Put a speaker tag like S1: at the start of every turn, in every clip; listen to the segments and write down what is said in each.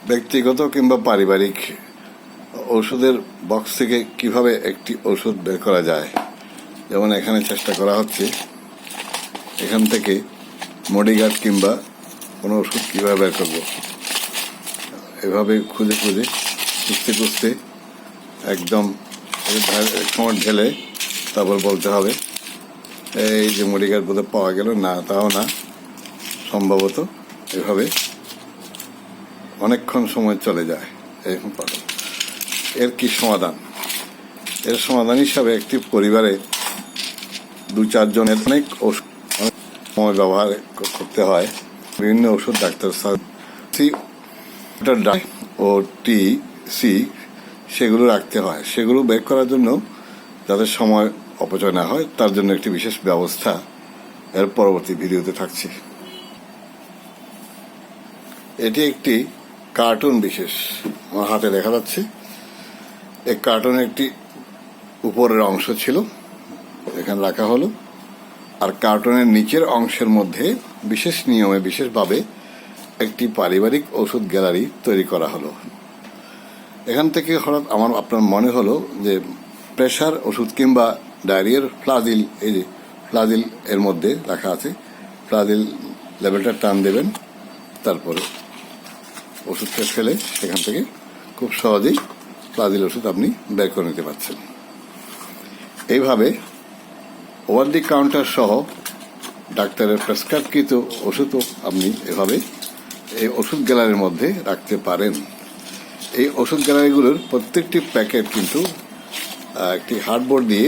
S1: ব্যক্তিগত কিংবা পারিবারিক ওষুধের বক্স থেকে কিভাবে একটি ওষুধ বের করা যায়, যেমন এখানে চেষ্টা করা হচ্ছে এখান থেকে মডিগার্ড কিংবা কোনো ওষুধ কীভাবে বের করবো, এভাবে খুঁজে খুঁজে খুঁজতে খুঁজতে একদম সময় ঢেলে তারপর বলতে হবে এই যে মডিগার্ড বোধহয় পাওয়া গেল না, তাও না, সম্ভবত এভাবে অনেকক্ষণ সময় চলে যায়। এরকম এর কি সমাধান? এর সমাধান হিসাবে একটি পরিবারে 2-4 জনের অনেক ওষুধ সময় ব্যবহার করতে হয়। বিভিন্ন ওষুধ ডাক্তার ও TC সেগুলো রাখতে হয়। সেগুলো বের করার জন্য যাদের সময় অপচয় না হয় তার জন্য একটি বিশেষ ব্যবস্থা এর পরবর্তী ভিডিওতে থাকছে। এটি একটি কার্টুন বিশেষ, আমার হাতে দেখা যাচ্ছে। এই কার্টুনের একটি উপরের অংশ ছিল, এখানে রাখা হলো, আর কার্টুনের নিচের অংশের মধ্যে বিশেষ নিয়মে বিশেষভাবে একটি পারিবারিক ওষুধ গ্যালারি তৈরি করা হলো। এখান থেকে হঠাৎ আপনার মনে হলো যে প্রেশার ওষুধ কিংবা ডায়রিয়ার ফ্লাজিল, এই যে ফ্লাজিল এর মধ্যে রাখা আছে, ফ্লাজিল লেভেলটা টান দেবেন, তারপরে ওষুধটা ফেলে সেখান থেকে খুব সহজেই ফ্লাজিল ওষুধ আপনি বের করে নিতে পারছেন। এইভাবে ওভার দি কাউন্টার সহ ডাক্তারের প্রেসক্রাইবকৃত ওষুধও আপনি এভাবে এই ওষুধ গ্যালারির মধ্যে রাখতে পারেন। এই ওষুধ গ্যালারিগুলোর প্রত্যেকটি প্যাকেট কিন্তু একটি হার্ডবোর্ড দিয়ে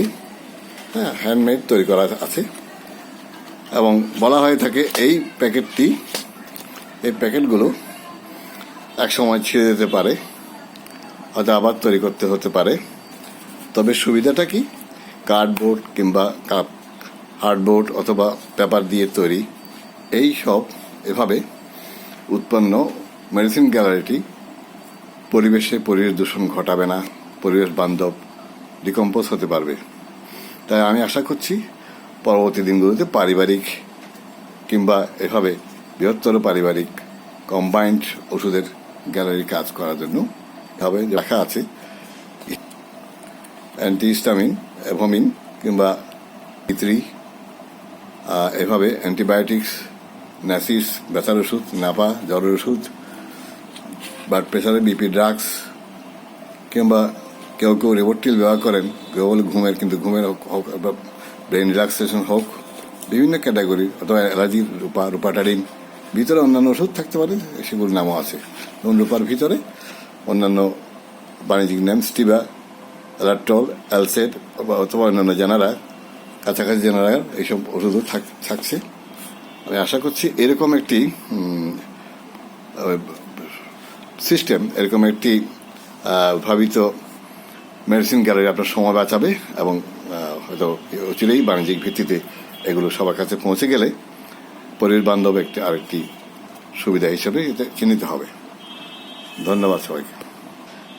S1: হ্যান্ডমেড তৈরি করা আছে, এবং বলা হয়ে থাকে এই প্যাকেটগুলো একসময় ছিঁড়ে যেতে পারে, হয়তো আবার তৈরি করতে হতে পারে। তবে সুবিধাটা কি, কার্ডবোর্ড কিংবা হার্ডবোর্ড অথবা পেপার দিয়ে তৈরি এই সব এভাবে উৎপন্ন মেডিসিন গ্যালারিটি পরিবেশ দূষণ ঘটাবে না, পরিবেশ বান্ধব, ডিকম্পোজ হতে পারবে। তাই আমি আশা করছি পরবর্তী দিনগুলোতে পারিবারিক কিংবা এভাবে বৃহত্তর পারিবারিক কম্বাইন্ড ওষুধের গ্যালারি কাজ করার জন্য এভাবে রাখা আছে অ্যান্টিহিস্টামিন, অ্যাভোমিন কিংবা E3, এভাবে অ্যান্টিবায়োটিক্স, ন্যাসিস ব্যথার ওষুধ, নাপা জ্বরের ওষুধ, ব্লাড প্রেশারের BP ড্রাগস, কিংবা কেউ কেউ রিবোট্রিল ব্যবহার করেন কেবল ঘুমের, কিন্তু ঘুমের হোক বা ব্রেন রিল্যাক্সেশন হোক, বিভিন্ন ক্যাটাগরি, অথবা অ্যালার্জির রূপাটারিন, ভিতরে অন্যান্য ওষুধ থাকতে পারে, সেগুলোর নামও আছে। যেমন রূপার ভিতরে অন্যান্য বাণিজ্যিক নাম স্টিবা, অ্যালাট্রল, অ্যালসেড অথবা অন্যান্য জেনারা, কাছাকাছি জেনারা এইসব ওষুধও থাকছে। আমি আশা করছি এরকম একটি সিস্টেম, এরকম একটি ভাবিত মেডিসিন গ্যালারি আপনার সময় বাঁচাবে, এবং হয়তো অচিরেই বাণিজ্যিক ভিত্তিতে এগুলো সবার কাছে পৌঁছে গেলে পরিবেশ বান্ধব আরেকটি সুবিধা হিসেবে এটা চিহ্নিত হবে। ধন্যবাদ সবাইকে।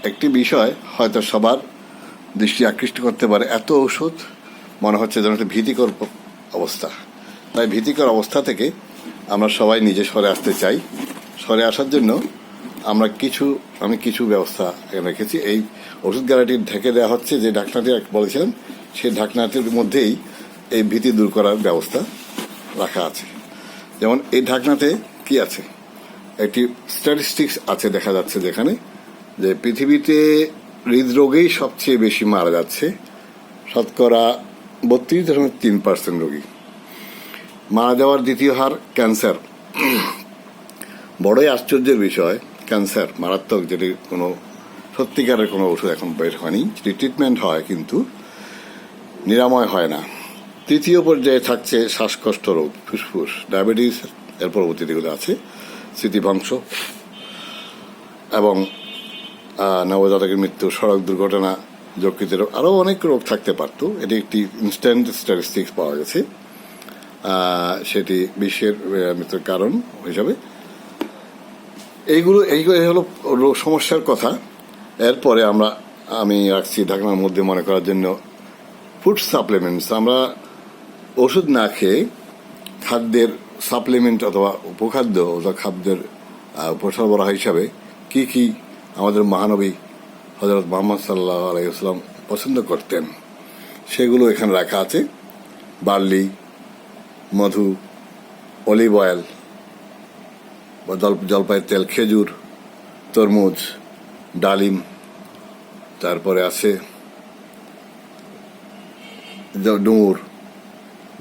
S1: একটি বিষয় হয়তো সবার দৃষ্টি আকৃষ্ট করতে পারে, এত ওষুধ মনে হচ্ছে যেন একটা ভীতিকর অবস্থা। তাই ভীতিকর অবস্থা থেকে আমরা সবাই নিজে সরে আসতে চাই। সরে আসার জন্য আমি কিছু ব্যবস্থা রেখেছি। এই ওষুধ গ্যালারিটি ঢেকে দেওয়া হচ্ছে, যে ঢাকনাটি বলেছিলেন সেই ঢাকনাটির মধ্যেই এই ভীতি দূর করার ব্যবস্থা রাখা আছে। যেমন এই ঢাকনাতে কি আছে, একটি স্ট্যাটিস্টিক্স আছে, দেখা যাচ্ছে যেখানে যে পৃথিবীতে হৃদরোগেই সবচেয়ে বেশি মারা যাচ্ছে, শতকরা 32.3% রোগী। মারা যাওয়ার দ্বিতীয় হার ক্যান্সার। বড়ই আশ্চর্যের বিষয়, ক্যান্সার মারাত্মক, যেটি কোনো সত্যিকারের কোনো ওষুধ এখন বের হয়নি, ট্রিটমেন্ট হয় কিন্তু নিরাময় হয় না। তৃতীয় পর্যায়ে থাকছে শ্বাসকষ্ট রোগ, ফুসফুস, ডায়াবেটিস, এর পরবর্তীগুলো আছে স্মৃতিভ্রংশ এবং নবজাতকের মৃত্যু, সড়ক দুর্ঘটনা, যকৃতের রোগ, আরও অনেক রোগ থাকতে পারত। এটি একটি ইনস্ট্যান্ট স্ট্যাটিস্টিক্স পাওয়া গেছে, সেটি বিশ্বের মৃত্যুর কারণ হিসাবে। এই হলো সমস্যার কথা। এরপরে আমি রাখছি ঢাকনার মধ্যে মনে করার জন্য ফুড সাপ্লিমেন্টস। আমরা ওষুধ না খেয়ে খাদ্যের সাপ্লিমেন্ট অথবা উপখাদ্য অথবা খাদ্যের উপসরবরাহ হিসাবে কি কি আমাদের মহানবী হযরত মুহাম্মদ সাল্লাল্লাহু আলাইহি ওয়াসাল্লাম পছন্দ করতেন সেগুলো এখানে রাখা আছে। বার্লি, মধু, অলিভ অয়েল বা জলপাইয়ের তেল, খেজুর, তরমুজ, ডালিম, তারপরে আছে ডুমুর,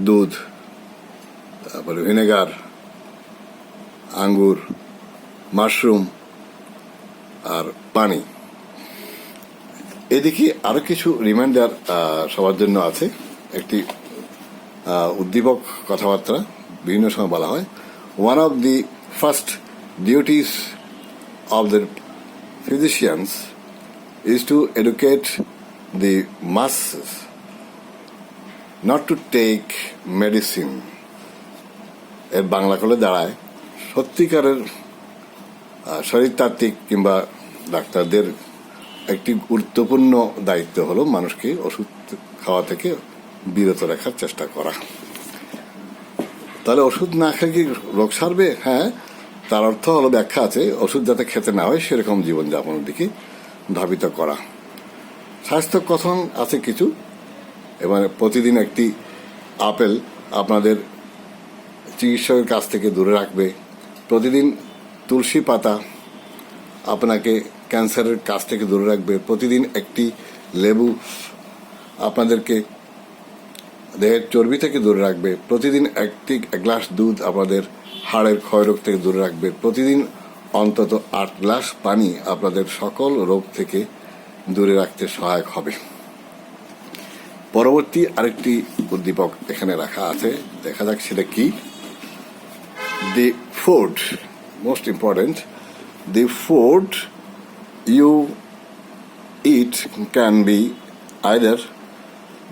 S1: দুধ, তারপরে ভিনেগার, আঙ্গুর, মাশরুম আর পানি। এদিকে আরো কিছু রিমাইন্ডার সবার জন্য আছে। একটি উদ্দীপক কথাবার্তা বিভিন্ন সময় বলা হয়। One of the first duties of the physicians is to educate the masses not to take medicine. এর বাংলা করে দাঁড়ায় সত্যিকারের শরীরতাত্ত্বিক কিংবা ডাক্তারদের একটি গুরুত্বপূর্ণ দায়িত্ব হলো মানুষকে ওষুধ খাওয়া থেকে বিরত রাখার চেষ্টা করা। তাহলে ওষুধ না খেলে কি রোগ সারবে? হ্যাঁ, তার অর্থ হলো, ব্যাখ্যা আছে, ওষুধ যাতে খেতে না হয় সেরকম জীবনযাপনের দিকে ধাবিত করা। স্বাস্থ্য কথন আছে কিছু, এবারে প্রতিদিন একটি আপেল আপনাদের চিকিৎসকের কাছ থেকে দূরে রাখবে। প্রতিদিন তুলসী পাতা আপনাকে ক্যান্সারের কাছ থেকে দূরে রাখবে। প্রতিদিন একটি লেবু আপনাদেরকে দেহের চর্বি থেকে দূরে রাখবে। প্রতিদিন এক গ্লাস দুধ আপনাদের হাড়ের ক্ষয়রোগ থেকে দূরে রাখবে। প্রতিদিন অন্তত 8 গ্লাস পানি আপনাদের সকল রোগ থেকে দূরে রাখতে সহায়ক হবে। পরবর্তী আরেকটি উদ্দীপক এখানে রাখা আছে, দেখা যাক সেটা কি। The food, most important, the food you eat can be either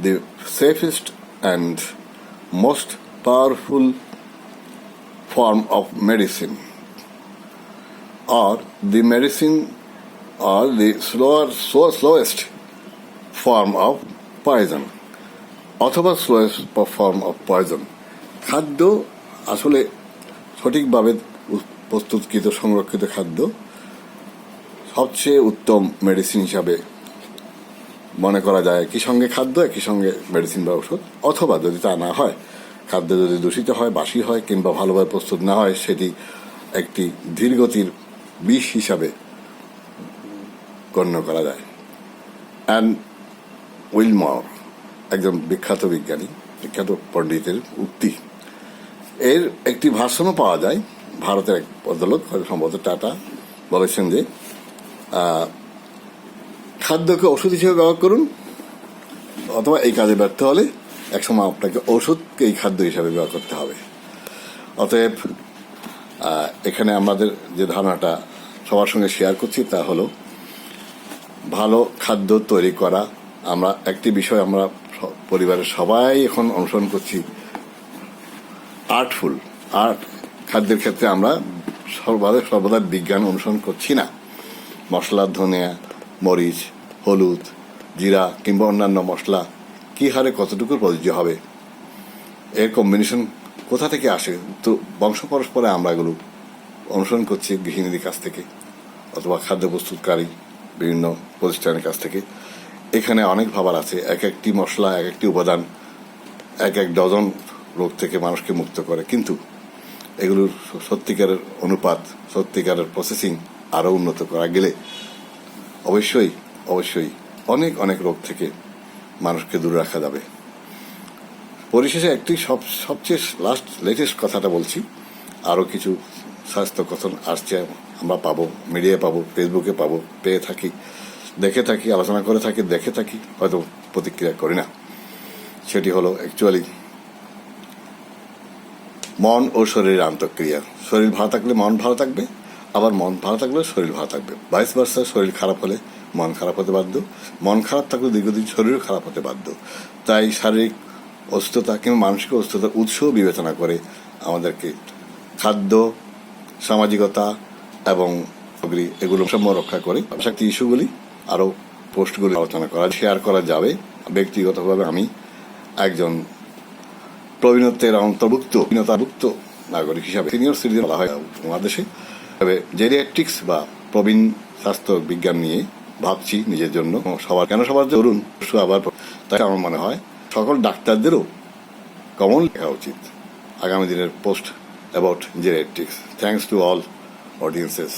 S1: the safest and most powerful form of medicine, or the medicine, or the slowest form of poison, অথবা slowest form of poison. খাদ্য আসলে সঠিকভাবে প্রস্তুতকৃত সংরক্ষিত খাদ্য সবচেয়ে উত্তম medicine হিসাবে মনে করা যায়। একই সঙ্গে খাদ্য, একই সঙ্গে মেডিসিন বা ওষুধ, অথবা যদি তা না হয়, খাদ্য যদি দূষিত হয়, বাসি হয় কিংবা ভালোভাবে প্রস্তুত না হয়, সেটি একটি ধীরগতির বিষ হিসাবে গণ্য করা যায়। অ্যান্ড উইলমর, একজন বিখ্যাত বিজ্ঞানী, বিখ্যাত পণ্ডিতের উক্তি। এর একটি ভাষণও পাওয়া যায় ভারতের এক ভদ্রলোক, সম্ভবত টাটা, বলেছেন যে খাদ্যকে ওষুধ হিসেবে ব্যবহার করুন, অথবা এই কাজে ব্যর্থ হলে একসময় আপনাকে ওষুধকে এই খাদ্য হিসাবে ব্যবহার করতে হবে। অতএব এখানে আমাদের যে ধারণাটা সবার সঙ্গে শেয়ার করছি তা হলো ভালো খাদ্য তৈরি করা। আমরা একটি বিষয় আমরা পরিবারের সবাই এখন অনুসরণ করছি, আর্টফুল আর্ট। খাদ্যের ক্ষেত্রে আমরা সর্বদা বিজ্ঞান অনুসরণ করছি না। মশলা, ধনিয়া, মরিচ, হলুদ, জিরা কিংবা অন্যান্য মশলা কি হারে কতটুকু প্রযোজ্য হবে, এর কম্বিনেশন কোথা থেকে আসে, তো বংশ পরস্পরে আমরা এগুলো অনুসরণ করছি গৃহিণীদের কাছ থেকে অথবা খাদ্য প্রস্তুতকারী বিভিন্ন প্রতিষ্ঠানের কাছ থেকে। এখানে অনেক ভাবার আছে। এক একটি মশলা, এক একটি উপাদান এক এক ডজন রোগ থেকে মানুষকে মুক্ত করে, কিন্তু এগুলোর সত্যিকারের অনুপাত, সত্যিকারের প্রসেসিং আরও উন্নত করা গেলে অবশ্যই অবশ্যই অনেক অনেক রোগ থেকে মানুষকে দূরে রাখা যাবে। পরিশেষে একটি সবচেয়ে লেটেস্ট কথাটা বলছি, আরও কিছু স্বাস্থ্য কথন আসছে, আমরা পাবো, মিডিয়ায় পাবো, ফেসবুকে পাবো, পেয়ে থাকি, দেখে থাকি, আলোচনা করে থাকি, দেখে থাকি, হয়তো প্রতিক্রিয়া করি না। সেটি হলো অ্যাকচুয়ালি মন ও শরীরের আন্তঃক্রিয়া। শরীর ভালো থাকলে মন ভালো থাকবে, আবার মন ভালো থাকলে শরীর ভালো থাকবে, ভাইস ভার্সা। শরীর খারাপ হলে মন খারাপ হতে বাধ্য, মন খারাপ থাকলে দীর্ঘদিন শরীরও খারাপ হতে বাধ্য। তাই শারীরিক অসুস্থতা কিংবা মানসিক অসুস্থতার উৎস বিবেচনা করে আমাদেরকে খাদ্য, সামাজিকতা এবং এগুলো সম্মান রক্ষা করে শক্তি ইস্যুগুলি আরও পোস্টগুলি আলোচনা করা, শেয়ার করা যাবে। ব্যক্তিগতভাবে আমি একজন প্রবীণত্বের অন্তর্ভুক্ত নাগরিক হিসাবে সিনিয়র সিটিজেন বলা হয় বাংলাদেশে, তবে জেরিয়াট্রিক্স বা প্রবীণ স্বাস্থ্য বিজ্ঞান নিয়ে ভাবছি নিজের জন্য, সবার ধরুন আবার। তাই আমার মনে হয় সকল ডাক্তারদেরও কমন লেখা উচিত আগামী দিনের post about genetics. Thanks to all audiences.